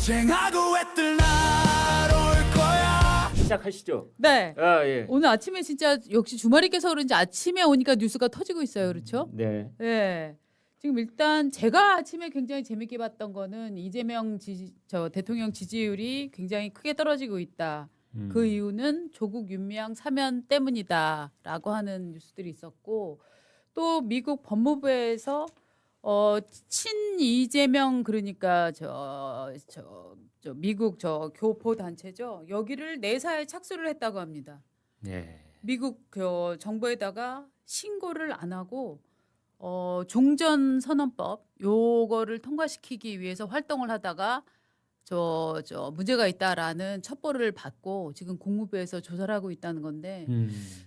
쟁하고 애들 날올 거야. 시작하시죠. 네. 예. 오늘 아침에 진짜 역시 주말이께서 그런지 아침에 오니까 뉴스가 터지고 있어요. 그렇죠? 네. 네. 지금 일단 제가 아침에 굉장히 재밌게 봤던 거는 이재명 대통령 지지율이 굉장히 크게 떨어지고 있다. 그 이유는 조국 윤미향 사면 때문이다라고 하는 뉴스들이 있었고, 또 미국 법무부에서 친 이재명, 그러니까 미국 교포 단체죠. 여기를 내사에 착수를 했다고 합니다. 네. 미국 정부에다가 신고를 안 하고 종전 선언법 요거를 통과시키기 위해서 활동을 하다가 문제가 있다라는 첩보를 받고 지금 국무부에서 조사를 하고 있다는 건데,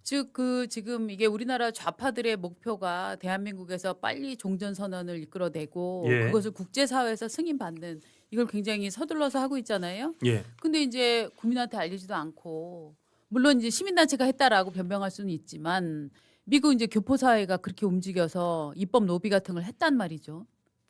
즉 지금 이게 우리나라 좌파들의 목표가 대한민국에서 빨리 종전 선언을 이끌어내고 예. 그것을 국제사회에서 승인받는, 이걸 굉장히 서둘러서 하고 있잖아요. 예. 근데 이제 국민한테 알리지도 않고, 물론 이제 시민단체가 했다라고 변명할 수는 있지만 미국 이제 교포사회가 그렇게 움직여서 입법 로비 같은 걸 했단 말이죠.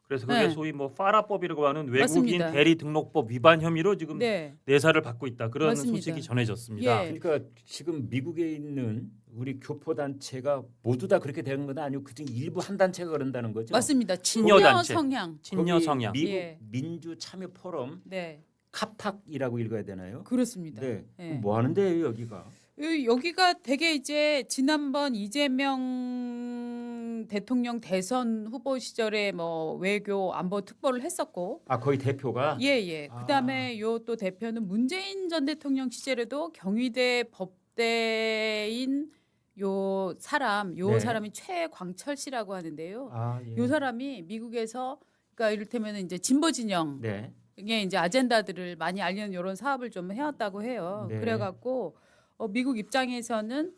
그래서 그게 네. 소위 뭐 파라법이라고 하는 외국인 맞습니다. 대리 등록법 위반 혐의로 지금 네. 내사를 받고 있다. 그런 맞습니다. 소식이 전해졌습니다. 예. 그러니까 지금 미국에 있는 우리 교포 단체가 모두 다 그렇게 되는 건 아니고 그중 일부 한 단체가 그런다는 거죠. 맞습니다. 친여 친여 단체. 성향. 친여 거기 성향. 미국 예. 민주 참여 포럼 네. 카팍이라고 읽어야 되나요? 그렇습니다. 네. 예. 뭐 하는데요, 여기가? 여기가 되게 이제 지난번 이재명 대통령 대선 후보 시절에 뭐 외교 안보 특보를 했었고, 아, 거의 대표가 예예. 아. 그다음에 요 또 대표는 문재인 전 대통령 시절에도 경희대 법대인 요 네. 사람이 최광철 씨라고 하는데요. 아, 예. 요 사람이 미국에서, 그러니까 이를테면 이제 진보 진영 네. 이게 이제 아젠다들을 많이 알리는 이런 사업을 좀 해왔다고 해요. 네. 그래갖고 미국 입장에서는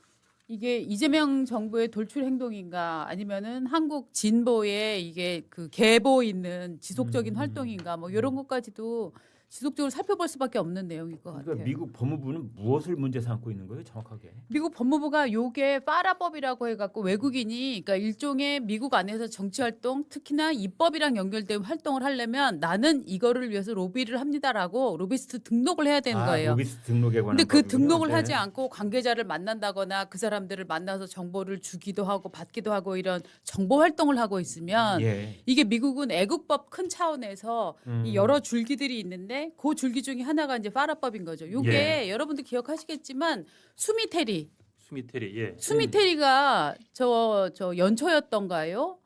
이게 이재명 정부의 돌출 행동인가 아니면은 한국 진보의 이게 그 계보 있는 지속적인 활동인가 뭐 이런 것까지도 지속적으로 살펴볼 수밖에 없는 내용일 것 그러니까 같아요. 미국 법무부는 무엇을 문제 삼고 있는 거예요, 정확하게? 미국 법무부가 요게 파라법이라고 해갖고 외국인이, 그러니까 일종의 미국 안에서 정치 활동, 특히나 입법이랑 연결된 활동을 하려면 나는 이거를 위해서 로비를 합니다라고 로비스트 등록을 해야 되는 거예요. 로비스트 등록에 관한 근데 그 법이군요. 등록을 네. 하지 않고 관계자를 만난다거나 그 사람들을 만나서 정보를 주기도 하고 받기도 하고 이런 정보 활동을 하고 있으면 예. 이게 미국은 애국법 큰 차원에서 이 여러 줄기들이 있는데 그 줄기 중에 하나가 이제 파라법인 거죠. 요게 여러분들 기억하시겠지만 수미테리 수미테리. 예. 수미테리가 저 연초였던가요?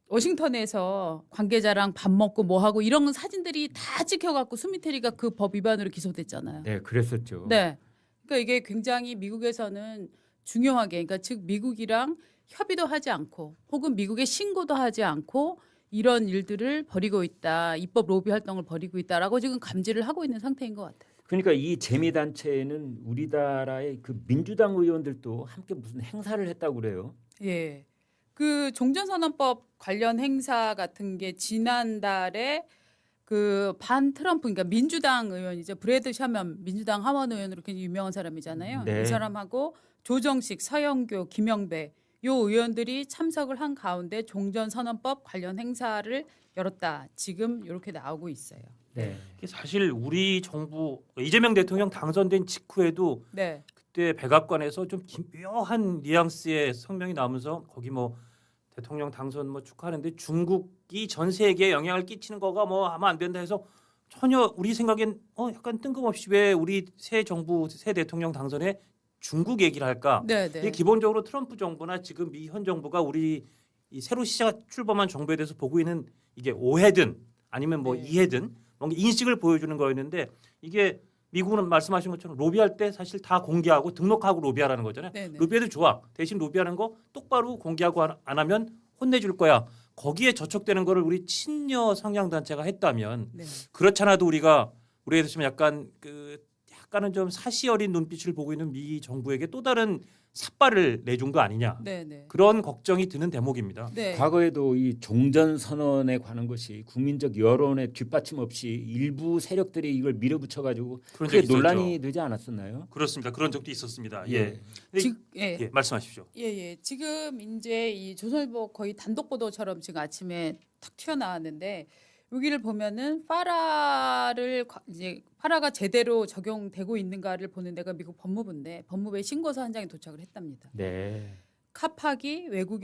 워싱턴에서 관계자랑 밥 먹고 뭐 하고 이런 사진들이 다 찍혀갖고 수미테리가 그 법 위반으로 기소됐잖아요. 네, 그랬었죠. 네. 그러니까 이게 굉장히 미국에서는 중요하게, 그러니까 즉 미국이랑 협의도 하지 않고 혹은 미국에 신고도 하지 않고 이런 일들을 벌이고 있다, 입법 로비 활동을 벌이고 있다라고 지금 감지를 하고 있는 상태인 것 같아요. 그러니까 이 재미 단체는 우리나라의 그 민주당 의원들도 함께 무슨 행사를 했다고 그래요. 예. 그 종전선언법 관련 행사 같은 게 지난달에 그 반 트럼프, 그러니까 민주당 의원이죠. 브래드 샤먼 민주당 하원 의원으로 굉장히 유명한 사람이잖아요. 네. 이 사람하고 조정식, 서영교, 김영배 요 의원들이 참석을 한 가운데 종전선언법 관련 행사를 열었다. 지금 이렇게 나오고 있어요. 네. 이게 사실 우리 정부 이재명 대통령 당선된 직후에도 네. 그때 백악관에서 좀 기묘한 뉘앙스의 성명이 나오면서 거기 뭐 대통령 당선 뭐 축하하는데 중국이 전 세계에 영향을 끼치는 거가 뭐 하면 안 된다 해서 전혀 우리 생각엔 약간 뜬금없이 왜 우리 새 정부 새 대통령 당선에 중국 얘기를 할까? 네, 이게 네. 기본적으로 트럼프 정부나 지금 이 현 정부가 우리 이 새로 출범한 정부에 대해서 보고 있는 이게 오해든 아니면 뭐 네. 이해든 뭔가 인식을 보여주는 거였는데, 이게 미국은 말씀하신 것처럼 로비할 때 사실 다 공개하고 등록하고 로비하라는 거잖아요. 네, 네. 로비해도 좋아. 대신 로비하는 거 똑바로 공개하고 안 하면 혼내줄 거야. 거기에 저촉되는 거를 우리 친여 성향 단체가 했다면, 네. 그렇잖아도 우리가 우리에 대해서 약간은 좀 사시 어린 눈빛을 보고 있는 미 정부에게 또 다른 삿발을 내준 거 아니냐. 네, 네. 그런 걱정이 드는 대목입니다. 네. 과거에도 이 종전 선언에 관한 것이 국민적 여론의 뒷받침 없이 일부 세력들이 이걸 밀어붙여 가지고 그런 그게 적이 논란이 있었죠. 되지 않았었나요? 그렇습니다. 그런 적도 있었습니다. 예. 예. 말씀하십시오. 예. 지금 이제 이 조선일보 거의 단독 보도처럼 지금 아침에 탁 튀어나왔는데 여기를 보면은 이제 파라가 제대로 적용되고 있는가를 보는 데가 미국 법무부인데 법무부에 신고서 한 장이 도착을 했답니다. 네. 카팍이 외국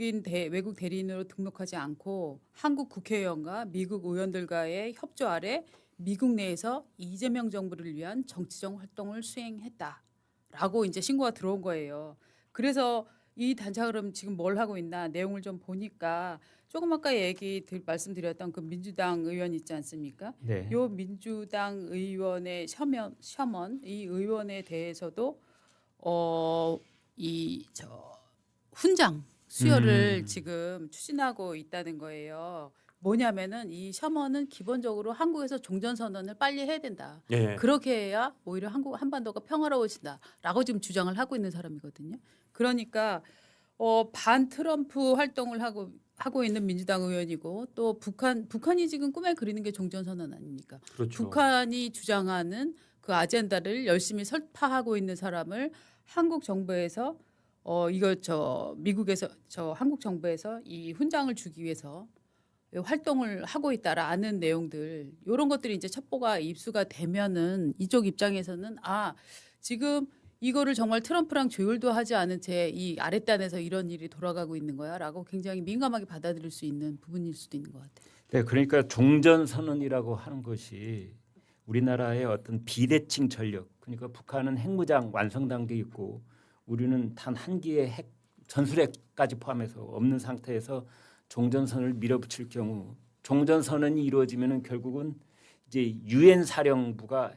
대리인으로 등록하지 않고 한국 국회의원과 미국 의원들과의 협조 아래 미국 내에서 이재명 정부를 위한 정치적 활동을 수행했다라고 이제 신고가 들어온 거예요. 그래서 이 단체가 그럼 지금 뭘 하고 있나 내용을 좀 보니까 조금 아까 말씀드렸던 그 민주당 의원 있지 않습니까? 네. 요 민주당 의원의 셔먼 이 의원에 대해서도 훈장 수여를 지금 추진하고 있다는 거예요. 뭐냐면은 이 셔먼은 기본적으로 한국에서 종전 선언을 빨리 해야 된다. 예. 그렇게 해야 오히려 한반도가 평화로워진다라고 지금 주장을 하고 있는 사람이거든요. 그러니까 반 트럼프 활동을 하고 있는 민주당 의원이고 또 북한이 지금 꿈에 그리는 게 종전 선언 아닙니까? 그렇죠. 북한이 주장하는 그 아젠다를 열심히 설파하고 있는 사람을 한국 정부에서 미국에서 한국 정부에서 이 훈장을 주기 위해서 활동을 하고 있다라는 내용들 이런 것들이 이제 첩보가 입수가 되면은 이쪽 입장에서는 지금 이거를 정말 트럼프랑 조율도 하지 않은 채 이 아랫단에서 이런 일이 돌아가고 있는 거야라고 굉장히 민감하게 받아들일 수 있는 부분일 수도 있는 것 같아요. 네, 그러니까 종전 선언이라고 하는 것이 우리나라의 어떤 비대칭 전력, 그러니까 북한은 핵무장 완성 단계에 있고 우리는 단 한 기의 핵 전술핵까지 포함해서 없는 상태에서 종전선언을 밀어붙일 경우 종전선언이 이루어지면은 결국은 이제 유엔 사령부가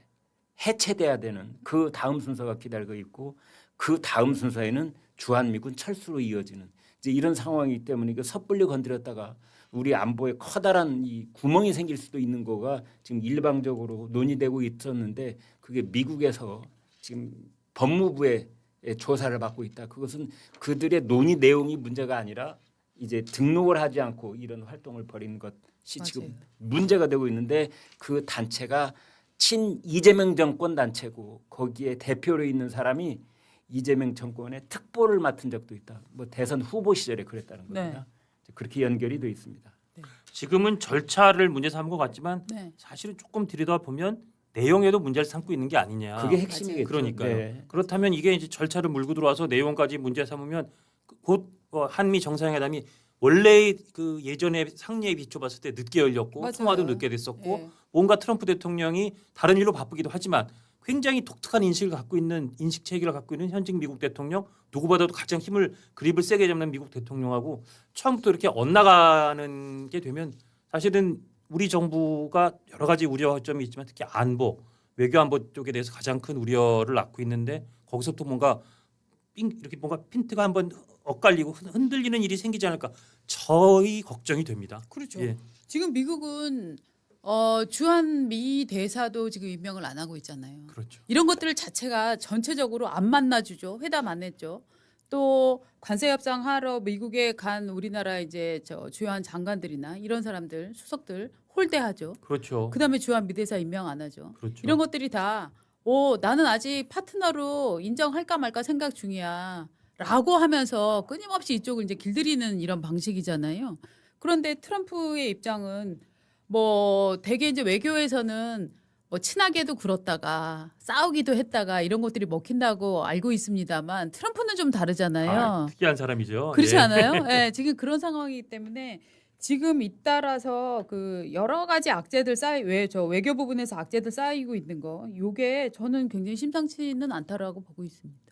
해체돼야 되는 그 다음 순서가 기다리고 있고 그 다음 순서에는 주한미군 철수로 이어지는 이제 이런 상황이기 때문에 이거 섣불리 건드렸다가 우리 안보에 커다란 이 구멍이 생길 수도 있는 거가 지금 일방적으로 논의되고 있었는데 그게 미국에서 지금 법무부의 조사를 받고 있다. 그것은 그들의 논의 내용이 문제가 아니라 이제 등록을 하지 않고 이런 활동을 벌이는 것이 지금 맞아요. 문제가 되고 있는데 그 단체가 친 이재명 정권 단체고 거기에 대표로 있는 사람이 이재명 정권의 특보를 맡은 적도 있다. 뭐 대선 후보 시절에 그랬다는 겁니다. 그렇게 연결이 돼 있습니다. 지금은 절차를 문제 삼은 것 같지만 네. 사실은 조금 들여다 보면 내용에도 문제를 삼고 있는 게 아니냐. 그게 핵심이겠죠. 그러니까요. 네. 그렇다면 이게 이제 절차를 물고 들어와서 내용까지 문제 삼으면 곧 한미 정상회담이 원래 그 예전에 상례에 비춰봤을 때 늦게 열렸고 맞아요. 통화도 늦게 됐었고 예. 뭔가 트럼프 대통령이 다른 일로 바쁘기도 하지만 굉장히 독특한 인식 체계를 갖고 있는 현직 미국 대통령 누구보다도 가장 그립을 세게 잡는 미국 대통령하고 처음부터 이렇게 엇나가는 게 되면 사실은 우리 정부가 여러 가지 우려점이 있지만 특히 안보, 외교 안보 쪽에 대해서 가장 큰 우려를 낳고 있는데 거기서부터 뭔가 이렇게 뭔가 핀트가 한번 엇갈리고 흔들리는 일이 생기지 않을까 저희 걱정이 됩니다. 그렇죠. 예. 지금 미국은 주한 미 대사도 지금 임명을 안 하고 있잖아요. 그렇죠. 이런 것들 자체가 전체적으로 안 만나주죠. 회담 안 했죠. 또 관세 협상하러 미국에 간 우리나라 이제 주요한 장관들이나 이런 사람들 수석들 홀대하죠. 그렇죠. 그다음에 주한 미대사 임명 안 하죠. 그렇죠. 이런 것들이 다 나는 아직 파트너로 인정할까 말까 생각 중이야. 라고 하면서 끊임없이 이쪽을 이제 길들이는 이런 방식이잖아요. 그런데 트럼프의 입장은 대개 이제 외교에서는 친하게도 굴었다가 싸우기도 했다가 이런 것들이 먹힌다고 알고 있습니다만 트럼프는 좀 다르잖아요. 특이한 사람이죠. 그렇지 예. 않아요? 네, 지금 그런 상황이기 때문에 지금 잇따라서 그 여러 가지 악재들 외교 부분에서 악재들 쌓이고 있는 거, 요게 저는 굉장히 심상치는 않다라고 보고 있습니다.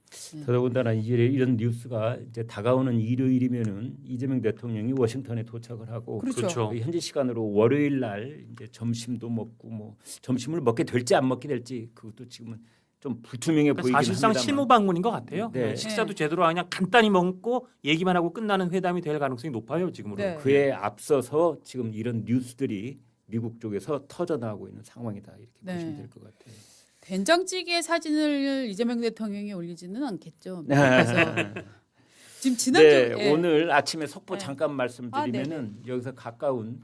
더더군다나 이런 뉴스가 이제 다가오는 일요일이면은 이재명 대통령이 워싱턴에 도착을 하고 그렇죠. 현지 시간으로 월요일 날 이제 점심도 먹고 점심을 먹게 될지 안 먹게 될지 그것도 지금은 좀 불투명해 보이긴 합니다만 사실상 실무 방문인 것 같아요. 네. 식사도 제대로 그냥 간단히 먹고 얘기만 하고 끝나는 회담이 될 가능성이 높아요. 지금으로. 네. 그에 앞서서 지금 이런 뉴스들이 미국 쪽에서 터져나오고 있는 상황이다 이렇게 네. 보시면 될 것 같아요. 된장찌개 사진을 이재명 대통령이 올리지는 않겠죠. 그래서 지금 지난주 네, 오늘 아침에 속보 네. 잠깐 말씀드리면은 여기서 가까운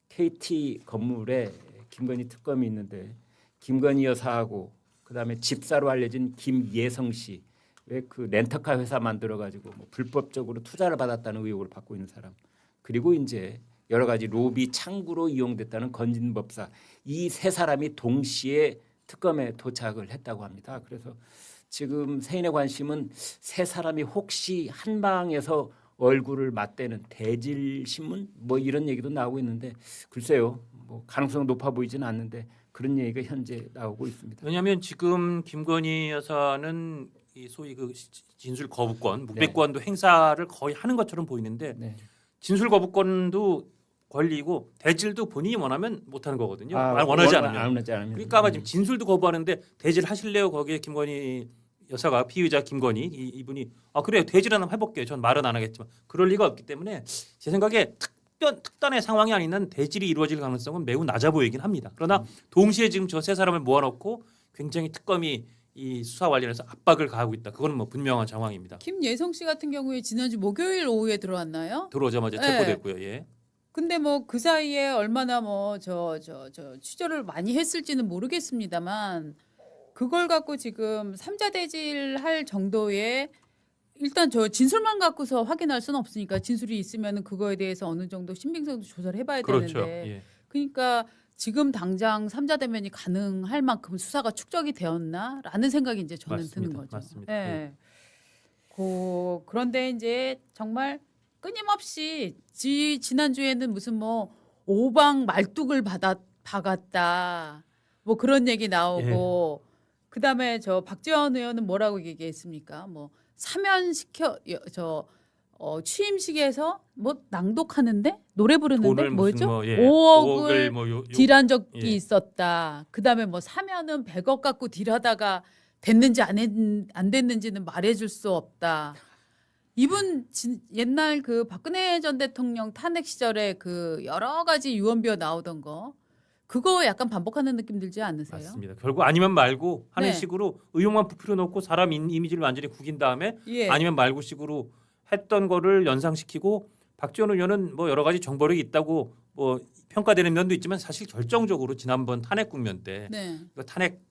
KT 건물에 김건희 특검이 있는데 김건희 여사하고 그다음에 집사로 알려진 김예성 씨 왜 그 렌터카 회사 만들어 가지고 불법적으로 투자를 받았다는 의혹을 받고 있는 사람 그리고 이제 여러 가지 로비 창구로 이용됐다는 건진법사 이 세 사람이 동시에 특검에 도착을 했다고 합니다. 그래서 지금 세인의 관심은 세 사람이 혹시 한 방에서 얼굴을 맞대는 대질 신문 뭐 이런 얘기도 나오고 있는데 글쎄요. 뭐 가능성 높아 보이지는 않는데 그런 얘기가 현재 나오고 있습니다. 왜냐하면 지금 김건희 여사는 이 소위 그 진술 거부권, 묵비권도 행사를 거의 하는 것처럼 보이는데 네. 진술 거부권도 권리고 대질도 본인이 원하면 못 하는 거거든요. 원하지 않으면. 원하지 않으면. 그러니까 아마 지금 진술도 거부하는데 대질 하실래요? 거기에 김건희 여사가 피의자 김건희 이분이 그래요. 대질 하나 해볼게요. 전 말은 안 하겠지만 그럴 리가 없기 때문에 제 생각에 특단의 상황이 아닌 한 대질이 이루어질 가능성은 매우 낮아 보이긴 합니다. 그러나 동시에 지금 저 세 사람을 모아놓고 굉장히 특검이 이 수사 관련해서 압박을 가하고 있다. 그거는 뭐 분명한 상황입니다. 김예성 씨 같은 경우에 지난주 목요일 오후에 들어왔나요? 들어오자마자 네. 체포됐고요. 예. 근데 뭐 그 사이에 얼마나 뭐 저 취조를 많이 했을지는 모르겠습니다만 그걸 갖고 지금 삼자 대질할 정도의 일단 저 진술만 갖고서 확인할 수는 없으니까 진술이 있으면 그거에 대해서 어느 정도 신빙성도 조사를 해봐야 그렇죠. 되는데 예. 그러니까 그러니까 지금 당장 삼자 대면이 가능할 만큼 수사가 축적이 되었나라는 생각이 이제 저는 맞습니다. 드는 거죠. 맞습니다. 예. 그런데 이제 정말 끊임없이 지난주에는 무슨 뭐 오방 말뚝을 박았다 뭐 그런 얘기 나오고 그다음에 저 박지원 의원은 뭐라고 얘기했습니까? 뭐 사면시켜 취임식에서 뭐 낭독하는데 노래 부르는데 돈을 뭐였죠? 무슨 5억을 뭐 딜한 적이 예. 있었다. 그다음에 뭐 사면은 100억 갖고 딜하다가 됐는지 안 됐는지는 말해줄 수 없다. 이분 옛날 그 박근혜 전 대통령 탄핵 시절에 그 여러 가지 유언비어 나오던 거 그거 약간 반복하는 느낌 들지 않으세요? 맞습니다. 결국 아니면 말고 하는 네. 식으로 의혹만 부풀려 놓고 사람 이미지를 완전히 구긴 다음에 예. 아니면 말고 식으로 했던 거를 연상시키고 박지원 의원은 뭐 여러 가지 정보력이 있다고 뭐 평가되는 면도 있지만 사실 결정적으로 지난번 탄핵 국면 때 네. 그 탄핵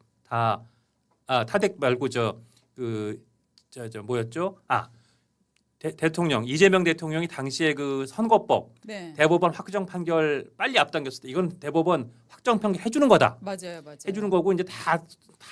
탄핵 말고 뭐였죠? 대통령 이재명 대통령이 당시에 그 선거법 네. 대법원 확정 판결 빨리 앞당겼을 때 이건 대법원 확정 판결 해주는 거다. 맞아요. 해주는 거고 이제 다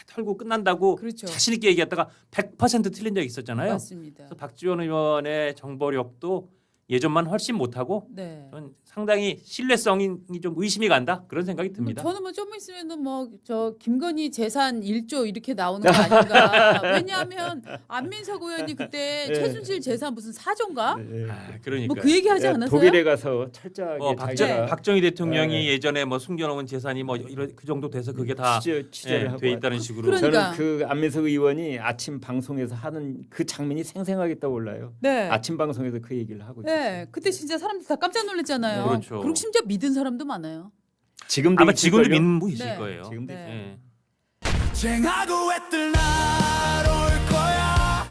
털고 끝난다고 그렇죠. 자신 있게 얘기했다가 100% 틀린 적이 있었잖아요. 맞습니다. 그래서 박지원 의원의 정보력도 예전만 훨씬 못하고 네. 전 상당히 신뢰성이 좀 의심이 간다 그런 생각이 듭니다. 저는 뭐 좀 있으면은 뭐 저 김건희 재산 1조 이렇게 나오는 거 아닌가? 왜냐하면 안민석 의원이 그때 네. 최순실 재산 무슨 4조인가? 그러니까 뭐 그 얘기 하지 않았어요? 독일에 가서 철저하게 자기가 박정희 대통령이 네. 예전에 뭐 숨겨놓은 재산이 뭐 이런 그 정도 돼서 그게 다 취재를 하고 돼 있다는 식으로. 그러니까. 저는 그 안민석 의원이 아침 방송에서 하는 그 장면이 생생하게 떠올라요. 네. 아침 방송에서 그 얘기를 하고 있어요. 네. 그때 진짜 사람들 다 깜짝 놀랐잖아요. 네, 그렇죠. 그리고 심지어 믿은 사람도 많아요. 지금도 아마 있을걸요? 지금도 믿는 분 있을 네. 거예요. 지금도 네. 예. 쟁하고 애들 날